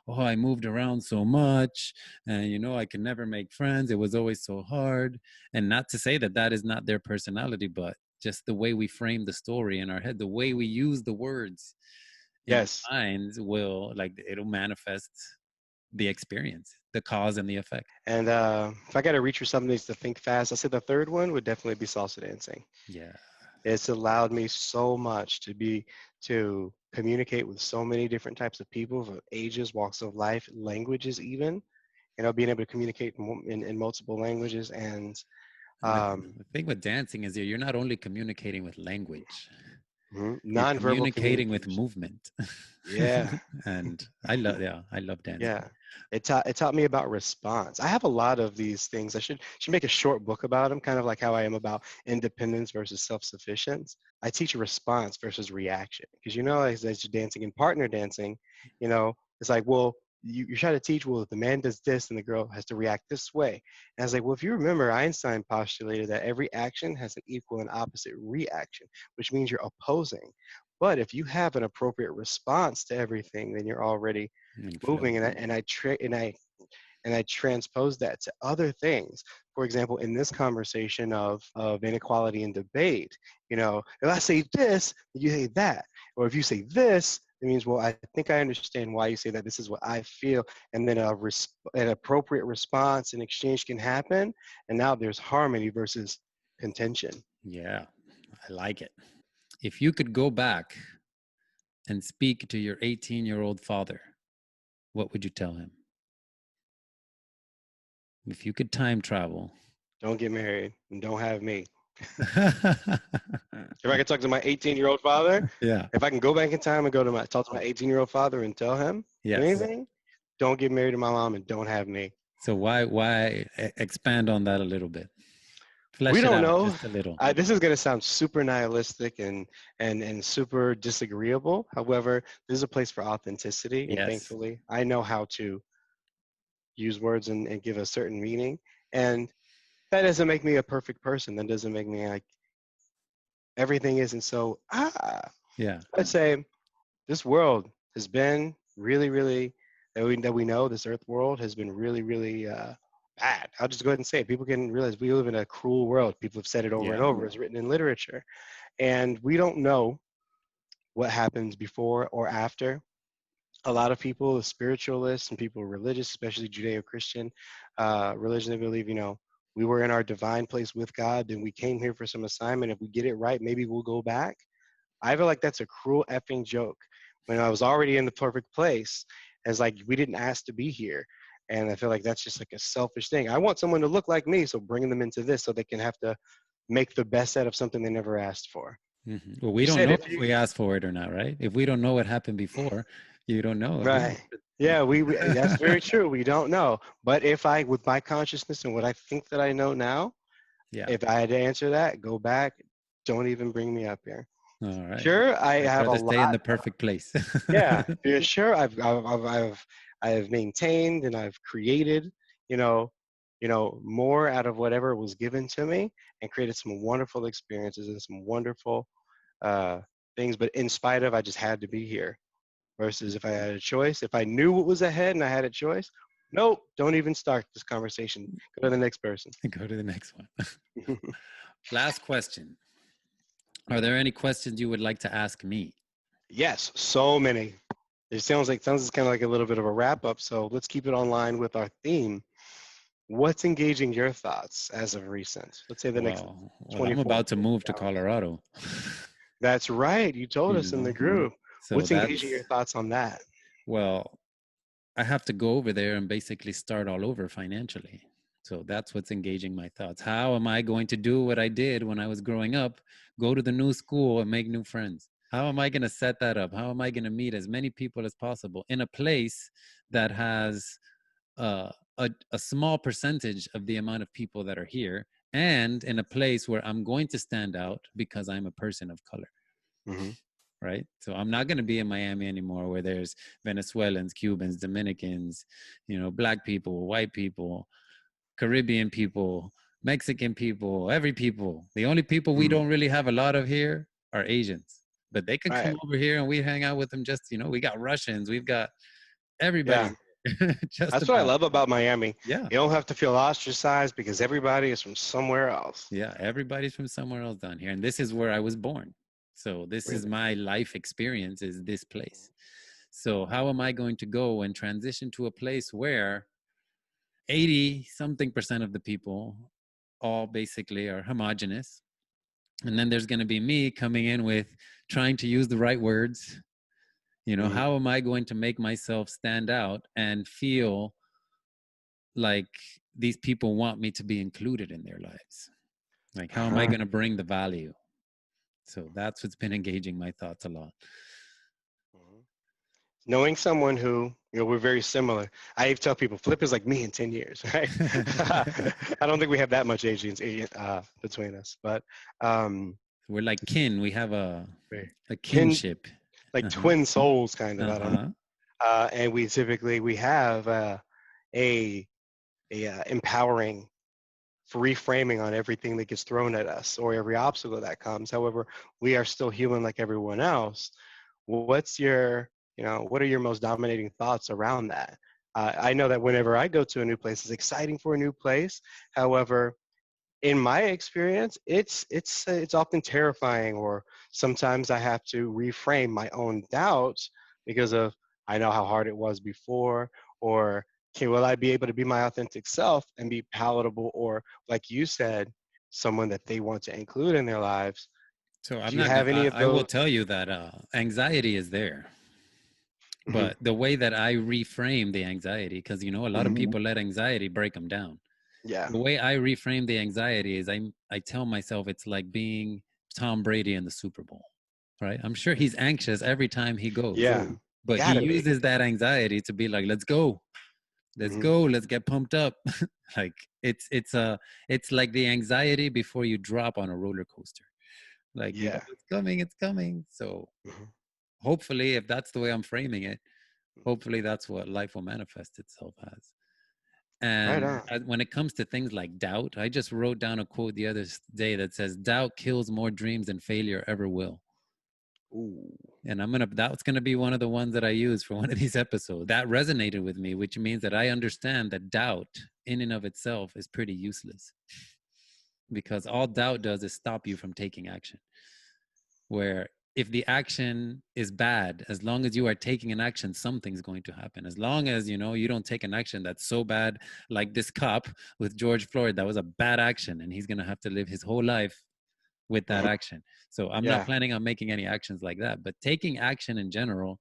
oh, I moved around so much and, I could never make friends. It was always so hard. And not to say that that is not their personality, but just the way we frame the story in our head, the way we use the words in Yes. our minds will, like, it'll manifest the experience, the cause and the effect. And if I got to reach for something that needs to think fast, I say the third one would definitely be salsa dancing. Yeah. It's allowed me so much to communicate with so many different types of people, of ages, walks of life, languages, even. Being able to communicate in multiple languages, and And the, um, the thing with dancing is you're not only communicating with language, you're nonverbal communicating with communication. movement. Yeah. And I love dancing. Yeah, it taught me about response. I have a lot of these things. I should make a short book about them, kind of like how I am about independence versus self-sufficiency. I teach response versus reaction, because as you're dancing and partner dancing, it's like, well, you try to teach, well, if the man does this and the girl has to react this way. And I was like, well, if you remember, Einstein postulated that every action has an equal and opposite reaction, which means you're opposing. But if you have an appropriate response to everything, then you're already And moving. flow. And I transpose that to other things. For example, in this conversation of inequality and debate, if I say this, you say that, or if you say this, it means, well, I think I understand why you say that. This is what I feel, and then an appropriate response and exchange can happen, and now there's harmony versus contention. Yeah, I like it. If you could go back and speak to your 18-year-old father, what would you tell him? If you could time travel. Don't get married and don't have me. If I could talk to my 18-year-old father, Yeah. if I can go back in time and talk to my 18-year-old father and tell him Yes. anything, don't get married to my mom and don't have me. So why expand on that a little bit? We Flesh it don't out know. just a little. This is going to sound super nihilistic and super disagreeable. However, this is a place for authenticity, and Yes. thankfully, I know how to use words and give a certain meaning. And that doesn't make me a perfect person. That doesn't make me like everything isn't so Yeah. I'd say this world has been really, really, that we know, this earth world has been really, really bad. I'll just go ahead and say it. People can realize we live in a cruel world. People have said it over and Yeah. over. It's written in literature. And we don't know what happens before or after. A lot of people, the spiritualists and people religious, especially Judeo-Christian religion, they believe, we were in our divine place with God, then we came here for some assignment. If we get it right, maybe we'll go back. I feel like that's a cruel effing joke. When I was already in the perfect place, as like we didn't ask to be here. And I feel like that's just like a selfish thing. I want someone to look like me, so bringing them into this so they can have to make the best out of something they never asked for. Well, we You don't said know if if you we asked for it or not, right? If we don't know what happened before, you don't know. Yeah. right. Yeah, we that's very true. We don't know. But if I with my consciousness and what I think that I know now, Yeah. if I had to answer that, go back, don't even bring me up here. All right. Sure, I I'd have a rather stay in lot. the perfect place. Yeah, yeah, sure. I've maintained and I've created, you know, more out of whatever was given to me, and created some wonderful experiences and some wonderful uh, things. But in spite of, I just had to be here. Versus if I had a choice, if I knew what was ahead and I had a choice, nope, don't even start this conversation. Go to the next person. Go to the next one. Last question. Are there any questions you would like to ask me? Yes, so many. It sounds kind of like a little bit of a wrap up. So let's keep it online with our theme. What's engaging your thoughts as of recent? Let's say the next Well, I'm 24 about to move to hours. Colorado. That's right. You told You us in the know, group. so What's engaging your that's thoughts on that? well, I have to go over there and basically start all over financially. So that's what's engaging my thoughts. How am I going to do what I did when I was growing up? Go to the new school and make new friends. How am I going to set that up? How am I going to meet as many people as possible in a place that has a small percentage of the amount of people that are here, and in a place where I'm going to stand out because I'm a person of color? Mm-hmm. Right? So I'm not going to be in Miami anymore where there's Venezuelans, Cubans, Dominicans, black people, white people, Caribbean people, Mexican people, every people. The only people we Mm. don't really have a lot of here are Asians. But they could come Right. over here and we hang out with them. Just, we got Russians, we've got Yeah. everybody. Just That's what I about. love about Miami. Yeah. You don't have to feel ostracized because everybody is from somewhere else. Yeah. Everybody's from somewhere else down here. And this is where I was born. So this is Really. my life experience, is this place. So how am I going to go and transition to a place where 80 something percent of the people all basically are homogenous? And then there's going to be me coming in with trying to use the right words. Mm-hmm. How am I going to make myself stand out and feel like these people want me to be included in their lives? Like, how am I Uh-huh. going to bring the value? So that's what's been engaging my thoughts a lot. Mhm. Knowing someone who, we're very similar. I tell people, Flip is like me in 10 years, right? I don't think we have that much age between us, but We're like kin. We have we're a kin, kinship. like Uh-huh. twin souls, kind of. I don't know. Uh-huh. And we have a empowering reframing on everything that gets thrown at us or every obstacle that comes. However, we are still human like everyone else. What's your, what are your most dominating thoughts around that? I know that whenever I go to a new place, it's exciting for a new place. However, in my experience, it's often terrifying, or sometimes I have to reframe my own doubts because of I know how hard it was before, or will I be able to be my authentic self and be palatable, or like you said, someone that they want to include in their lives. So I'm Do you not have gonna. any of I will those? tell you that anxiety is there, Mhm, but the way that I reframe the anxiety, because a lot of mhm. people let anxiety break them down. Yeah. The way I reframe the anxiety is I tell myself it's like being Tom Brady in the Super Bowl, right? I'm sure he's anxious every time he goes, Yeah. but he Gotta be. uses that anxiety to be like, let's Hmm. go, let's get pumped up. Like it's like the anxiety before you drop on a roller coaster. Like Yeah. it's coming. So Hmm. hopefully, if that's the way I'm framing it, hopefully that's what life will manifest itself as. Right And on. when it comes to things like doubt, I just wrote down a quote the other day that says, doubt kills more dreams than failure ever will. Ooh. And that's gonna be one of the ones that I use for one of these episodes. That resonated with me, which means that I understand that doubt in and of itself is pretty useless, because all doubt does is stop you from taking action. Where if the action is bad, as long as you are taking an action, something's going to happen. As long as you don't take an action that's so bad, like this cop with George Floyd, that was a bad action, and he's gonna have to live his whole life with that Hmm. action. So I'm not Yeah. planning on making any actions like that, but taking action in general,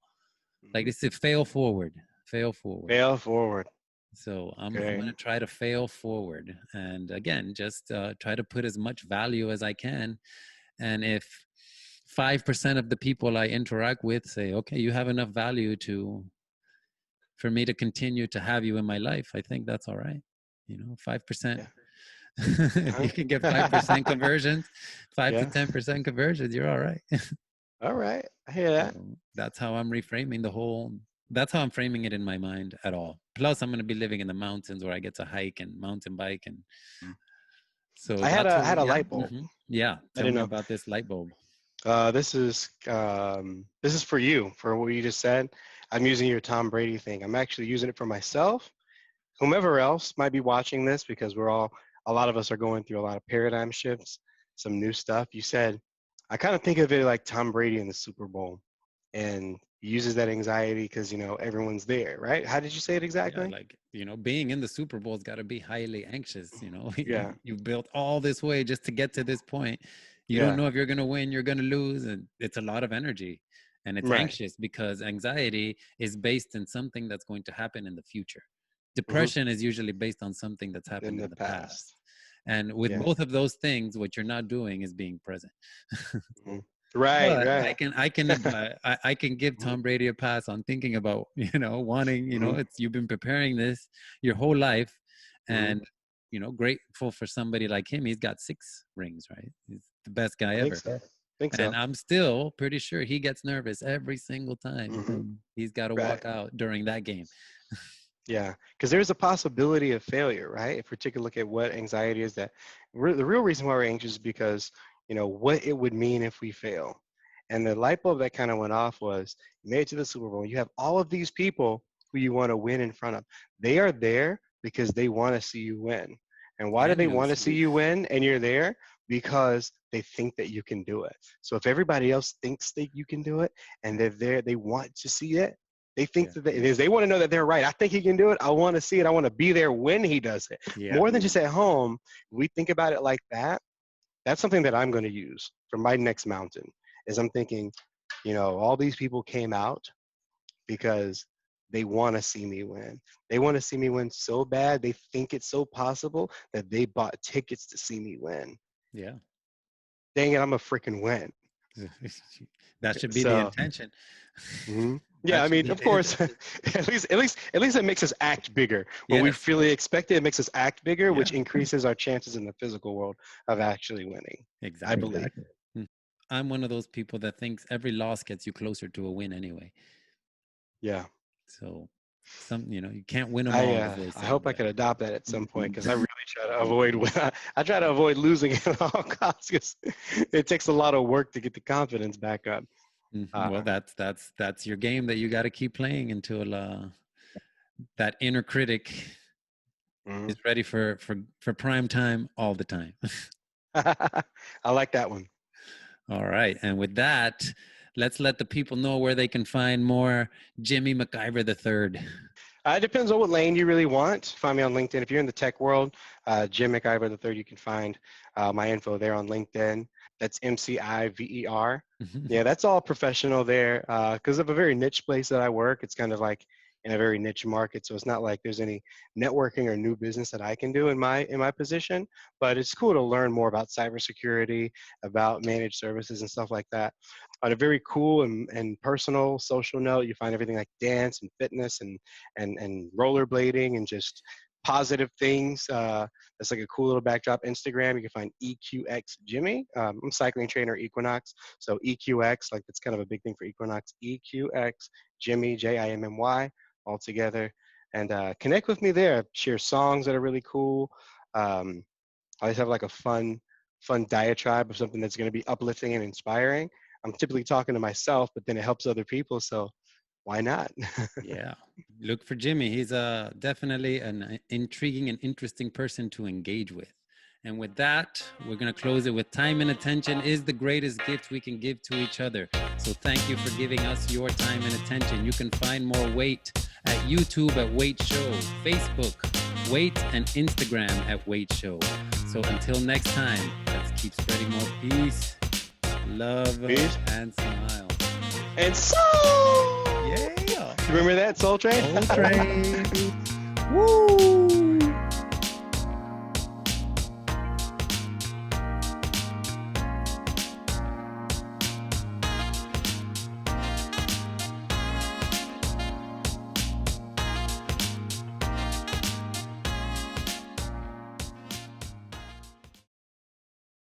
like Hmm. this is fail forward, fail forward. Fail forward. So I'm Okay. gonna try to fail forward, and again, just try to put as much value as I can. And if 5% of the people I interact with say, okay, you have enough value for me to continue to have you in my life, I think that's all right. 5%. Yeah. If you can get 5% Uh-huh. conversions, 5 to Yeah. 10% conversions, you're all right. All right. I hear that. So that's how I'm reframing that's how I'm framing it in my mind at all. Plus, I'm going to be living in the mountains where I get to hike and mountain bike. And so that's I what, had a yeah. light bulb. Yeah. I Tell didn't me know. about this light bulb. This is for you, for what you just said. I'm using your Tom Brady thing. I'm actually using it for myself. Whomever else might be watching this, because a lot of us are going through a lot of paradigm shifts, some new stuff. You said, I kind of think of it like Tom Brady in the Super Bowl, and he uses that anxiety because everyone's there, right? How did you say it Yeah, exactly? like, being in the Super Bowl's got to be highly anxious. Yeah, You've built all this way just to get to this point. You don't yeah, know if you're going to win, you're going to lose, and it's a lot of energy. And it's right. anxious because anxiety is based in something that's going to happen in the future. Hmm. Depression is usually based on something that's In happened the in the past. past, And with yeah. both of those things, what you're not doing is being present. Hmm. Right, But right. I can give Hmm. Tom Brady a pass on thinking about wanting, Hmm. it's you've been preparing this your whole life, Hmm. and grateful for somebody like him. He's got 6 rings, right? He's the best guy I think ever, so. Think and so. I'm still pretty sure he gets nervous every single time Hmm. he's got to Right. walk out during that game. Yeah, because there's a possibility of failure, right? If we take a look at what anxiety is, the real reason why we're anxious is because what it would mean if we fail. And the light bulb that kind of went off was you made it to the Super Bowl. You have all of these people who you want to win in front of. They are there because they want to see you win. And why do And they want to lose. see you win? And you're there because they think that you can do it. So if everybody else thinks that you can do it and they're there, they want to see it, they think Yeah. that they want to know that they're right. I think he can do it. I want to see it. I want to be there when he does it. Yeah. More than just at home, we think about it like that. That's something that I'm going to use for my next mountain. Is I'm thinking, all these people came out because they want to see me win. They want to see me win so bad. They think it's so possible that they bought tickets to see me win. Yeah. Dang it, I'm a freaking win. That should be the So intention. hmm yeah, That I should mean, be of the course, intention. at least it makes us act bigger. When we Yes. fully expect it, it makes us act bigger, Yeah. which increases our chances in the physical world of actually winning. I Exactly. believe. I'm one of those people that thinks every loss gets you closer to a win anyway. Yeah, So you can't win them all, as they I say. hope I But could adopt that at some point because I really try to avoid I try to avoid losing at all costs because it takes a lot of work to get the confidence back up. well, Uh, that's your game that you got to keep playing until that inner critic mhm. is ready for prime time all the time. I like that one. All right, and with that, let's let the people know where they can find more Jimmy McIver III. It depends on what lane you really want. Find me on LinkedIn. If you're in the tech world, Jim McIver III, you can find my info there on LinkedIn. That's MCIVER. Yeah, that's all professional there because of a very niche place that I work. It's kind of like in a very niche market, so it's not like there's any networking or new business that I can do in my position. But it's cool to learn more about cybersecurity, about managed services and stuff like that. On a very cool and personal social note, you find everything like dance and fitness and rollerblading and just positive things. That's like a cool little backdrop. Instagram, you can find EQX Jimmy. I'm cycling trainer Equinox, so EQX, like that's kind of a big thing for Equinox. EQX Jimmy, Jimmy, all together, and connect with me there. Share songs that are really cool. I always have like a fun diatribe of something that's going to be uplifting and inspiring. I'm typically talking to myself, but then it helps other people. So why not? Yeah. Look for Jimmy. He's definitely an intriguing and interesting person to engage with. And with that, we're going to close it with time and attention is the greatest gift we can give to each other. So thank you for giving us your time and attention. You can find more WEYT at YouTube at WEYT Show, Facebook, WEYT, and Instagram at WEYT Show. So until next time, let's keep spreading more peace, love, and smile. And so, yeah. Remember that, Soul Train? Soul Train. Woo!